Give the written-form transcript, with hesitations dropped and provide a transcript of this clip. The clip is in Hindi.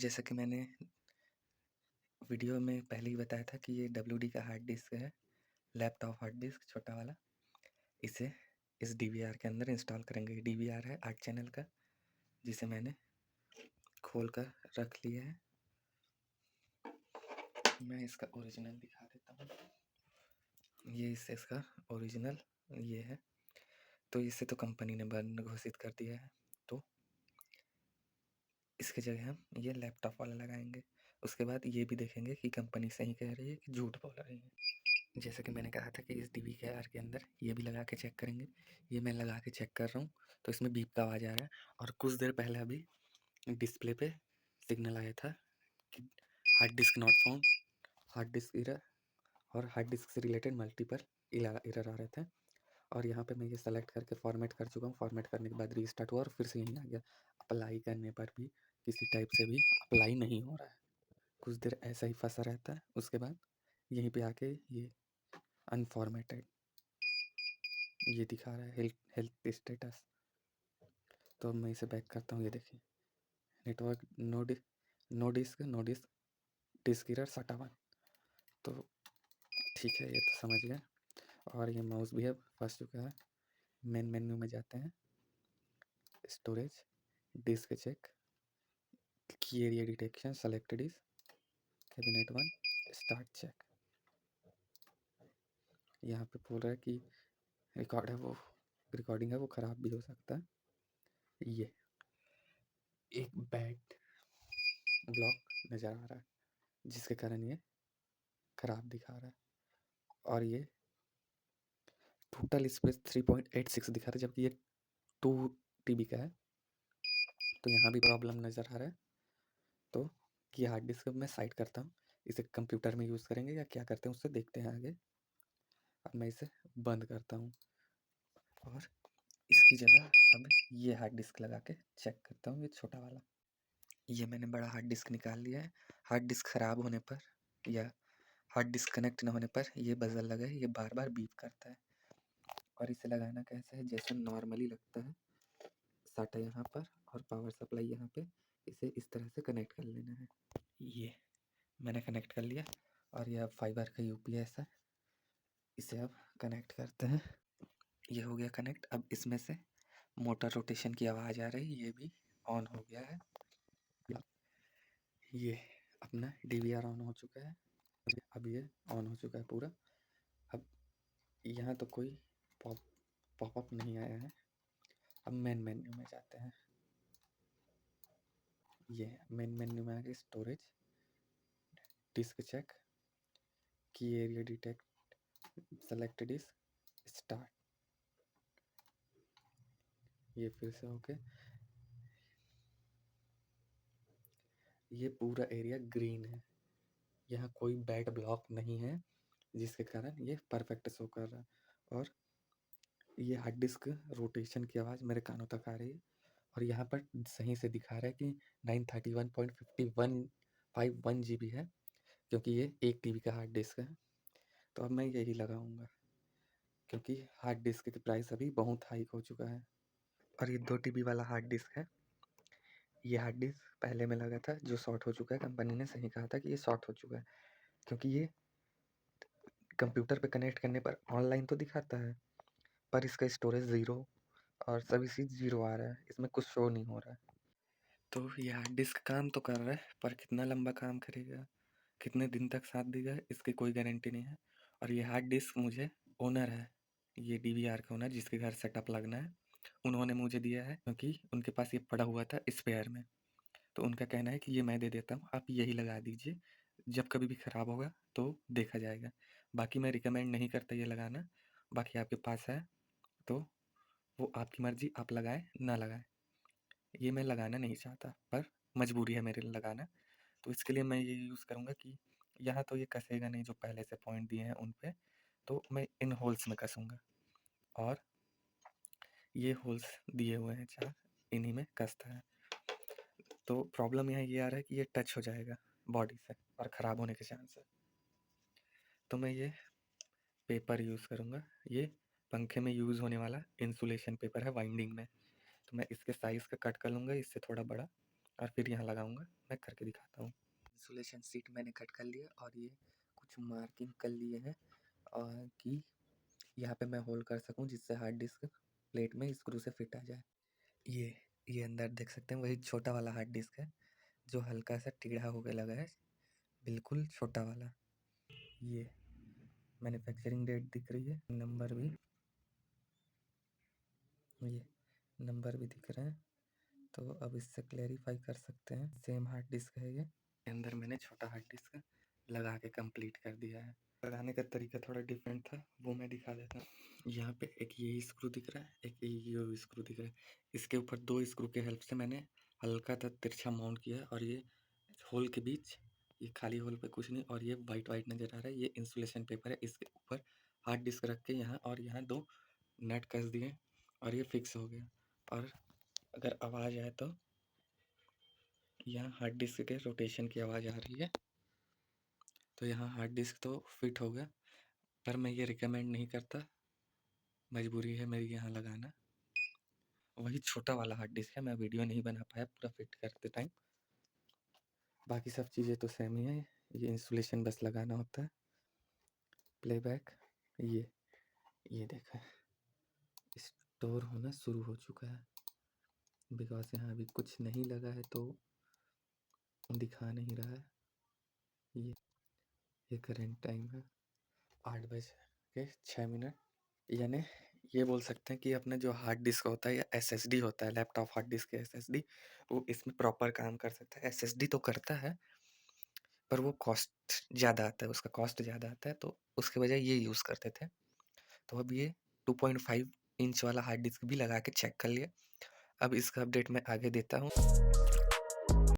जैसा कि मैंने वीडियो में पहले ही बताया था कि ये डब्ल्यूडी का हार्ड डिस्क है, लैपटॉप हार्ड डिस्क छोटा वाला। इसे इस डीवीआर के अंदर इंस्टॉल करेंगे। डीवीआर है 8 चैनल का, जिसे मैंने खोल कर रख लिया है। मैं इसका ओरिजिनल दिखा देता हूँ। ये इसका ओरिजिनल ये है। तो इसे तो कंपनी ने बंद घोषित कर दिया है, तो इसकी जगह हम ये लैपटॉप वाला लगाएंगे। उसके बाद ये भी देखेंगे कि कंपनी सही कह रही है कि झूठ बोल रही है। जैसे कि मैंने कहा था कि इस डीवीआर के अंदर ये भी लगा के चेक करेंगे। ये मैं लगा के चेक कर रहा हूँ, तो इसमें बीप का आवाज़ आ रहा है। और कुछ देर पहले अभी डिस्प्ले पे सिग्नल आया था कि hard disk not found, hard disk error, और हार्ड डिस्क से रिलेटेड मल्टीपल एरर आ रहे थे। और यहाँ पे मैं ये सेलेक्ट करके फॉर्मेट कर चुका हूँ। फॉर्मेट करने के बाद रीस्टार्ट हुआ और फिर से यहीं आ गया। अप्लाई करने पर भी किसी टाइप से भी अप्लाई नहीं हो रहा है। कुछ देर ऐसा ही फंसा रहता है। उसके बाद यहीं पे आके ये अनफॉर्मेटेड ये दिखा रहा है हेल्थ स्टेटस। तो मैं इसे बैक करता हूँ। ये देखिए, network no disk disk error सटा हुआ। तो ठीक है, ये तो समझ गया। और ये माउस भी अब फंस चुका है। मेन मेन्यू में जाते हैं, storage, disk check, key area detection selected is cabinet 1, start check. यहाँ पे बोल रहा है कि रिकॉर्डिंग है वो ख़राब भी हो सकता है। ये एक बैड ब्लॉक नज़र आ रहा है, जिसके कारण ये ख़राब दिखा रहा है। और ये टोटल स्पेस 3.86 दिखा रहा है, जबकि ये 2 TB का है। तो यहाँ भी प्रॉब्लम नज़र आ रहा है। तो ये हार्ड डिस्क मैं साइड करता हूँ। इसे कंप्यूटर में यूज़ करेंगे या क्या करते हैं उससे देखते हैं आगे। अब मैं इसे बंद करता हूँ और इसकी जगह अब ये हार्ड डिस्क लगा के चेक करता हूँ, ये छोटा वाला। ये मैंने बड़ा हार्ड डिस्क निकाल लिया है। हार्ड डिस्क ख़राब होने पर या हार्ड डिस्क कनेक्ट ना होने पर ये बजर लगा है, ये बार बार बीप करता है। और इसे लगाना कैसे है, जैसे नॉर्मली लगता है। साटा यहाँ पर और पावर सप्लाई यहाँ पे। इसे इस तरह से कनेक्ट कर लेना है। ये मैंने कनेक्ट कर लिया। और ये अब फाइबर का यूपीएस है। इसे अब कनेक्ट करते हैं। ये हो गया कनेक्ट। अब इसमें से मोटर रोटेशन की आवाज़ आ रही, ये भी ऑन हो गया है। ये अपना डीवीआर ऑन हो चुका है। अब ये ऑन हो चुका है पूरा। अब यहाँ तो कोई पॉपअप नहीं आया है। अब मेन मेन्यू में जाते हैं। ये मेन मेन्यू में आके storage, disk check, key area detect selected is start. ये फिर से ओके। ये पूरा एरिया ग्रीन है, यहाँ कोई बैड ब्लॉक नहीं है, जिसके कारण ये परफेक्ट शो कर रहा है। और ये हार्ड डिस्क रोटेशन की आवाज़ मेरे कानों तक आ रही है। और यहाँ पर सही से दिखा रहा है कि 931.51 GB है, क्योंकि ये 1 TB का हार्ड डिस्क है। तो अब मैं यही लगाऊंगा, क्योंकि हार्ड डिस्क की प्राइस अभी बहुत हाई हो चुका है। और ये 2 TB वाला हार्ड डिस्क है। ये हार्ड डिस्क पहले में लगा था जो शॉर्ट हो चुका है। कंपनी ने सही कहा था कि ये शॉर्ट हो चुका है, क्योंकि ये कंप्यूटर पे कनेक्ट करने पर ऑनलाइन तो दिखाता है, पर इसका स्टोरेज 0 और सभी चीज़ 0 आ रहा है। इसमें कुछ शो नहीं हो रहा है। तो ये हार्ड डिस्क काम तो कर रहा है, पर कितना लंबा काम करेगा, कितने दिन तक साथ देगा, इसकी कोई गारंटी नहीं है। और ये हार्ड डिस्क मुझे ओनर है, ये डीवीआर का ओनर जिसके घर सेटअप लगना है, उन्होंने मुझे दिया है, क्योंकि उनके पास ये पड़ा हुआ था स्पेयर में। तो उनका कहना है कि ये मैं दे देता हूँ, आप यही लगा दीजिए, जब कभी भी ख़राब होगा तो देखा जाएगा। बाकी मैं रिकमेंड नहीं करता ये लगाना। बाकी आपके पास है तो वो आपकी मर्ज़ी, आप लगाएं ना लगाएं। ये मैं लगाना नहीं चाहता, पर मजबूरी है मेरे लिए लगाना। तो इसके लिए मैं ये यूज़ करूँगा कि यहाँ तो ये कसेगा नहीं, जो पहले से पॉइंट दिए हैं उन पे, तो मैं इन होल्स में कसूँगा। और ये होल्स दिए हुए हैं 4, इन्हीं में कसता है। तो प्रॉब्लम यहाँ ये आ रहा है कि ये टच हो जाएगा बॉडी से और ख़राब होने के चांस है। तो मैं ये पेपर यूज़ करूँगा। ये पंखे में यूज़ होने वाला इंसुलेशन पेपर है वाइंडिंग में। तो मैं इसके साइज़ का कट कर लूँगा, इससे थोड़ा बड़ा। और फिर यहाँ लगाऊंगा। मैं करके दिखाता हूँ। इंसुलेशन सीट मैंने कट कर लिया और ये कुछ मार्किंग कर लिए हैं और कि यहाँ पे मैं होल्ड कर सकूँ जिससे हार्ड डिस्क प्लेट में स्क्रू से फिट आ जाए। ये अंदर देख सकते हैं वही छोटा वाला हार्ड डिस्क है जो हल्का सा टेढ़ा होकर लगा है, बिल्कुल छोटा वाला। ये मैन्युफैक्चरिंग डेट दिख रही है, नंबर भी, ये नंबर भी दिख रहे हैं। तो अब इससे क्लैरिफाई कर सकते हैं सेम हार्ड डिस्क है ये। अंदर मैंने छोटा हार्ड डिस्क लगा के कंप्लीट कर दिया है। लगाने का तरीका थोड़ा डिफरेंट था, वो मैं दिखा देता हूँ। यहाँ पे एक ये स्क्रू दिख रहा है, एक ये स्क्रू दिख रहा है। इसके ऊपर 2 स्क्रू के हेल्प से मैंने हल्का सा तिरछा माउंट किया है और ये होल के बीच, ये खाली होल पे कुछ नहीं, और ये वाइट वाइट नज़र आ रहा है, ये इंसुलेशन पेपर है। इसके ऊपर हार्ड डिस्क रख के यहाँ और यहाँ 2 नट कस दिए और ये फिक्स हो गया। और अगर आवाज़ आए तो यहाँ हार्ड डिस्क के रोटेशन की आवाज़ आ रही है। तो यहाँ हार्ड डिस्क तो फिट हो गया, पर मैं ये रिकमेंड नहीं करता, मजबूरी है मेरी यहाँ लगाना। वही छोटा वाला हार्ड डिस्क है, मैं वीडियो नहीं बना पाया पूरा फिट करते टाइम। बाकी सब चीज़ें तो सेम ही है, ये इंसुलेशन बस लगाना होता है। प्लेबैक ये देखा, स्टोर होना शुरू हो चुका है, बिकॉज यहाँ अभी कुछ नहीं लगा है तो दिखा नहीं रहा है। ये करंट टाइम है 8:06। यानी ये बोल सकते हैं कि अपना जो हार्ड डिस्क होता है या एसएसडी होता है, लैपटॉप हार्ड डिस्क के एसएसडी, वो इसमें प्रॉपर काम कर सकता है। एसएसडी तो करता है पर वो कॉस्ट ज़्यादा आता है, उसका कॉस्ट ज़्यादा आता है, तो उसके बजाय ये यूज़ करते थे। तो अब ये 2.5 इंच वाला हार्ड डिस्क भी लगा के चेक कर लिया। अब इसका अपडेट मैं आगे देता हूँ।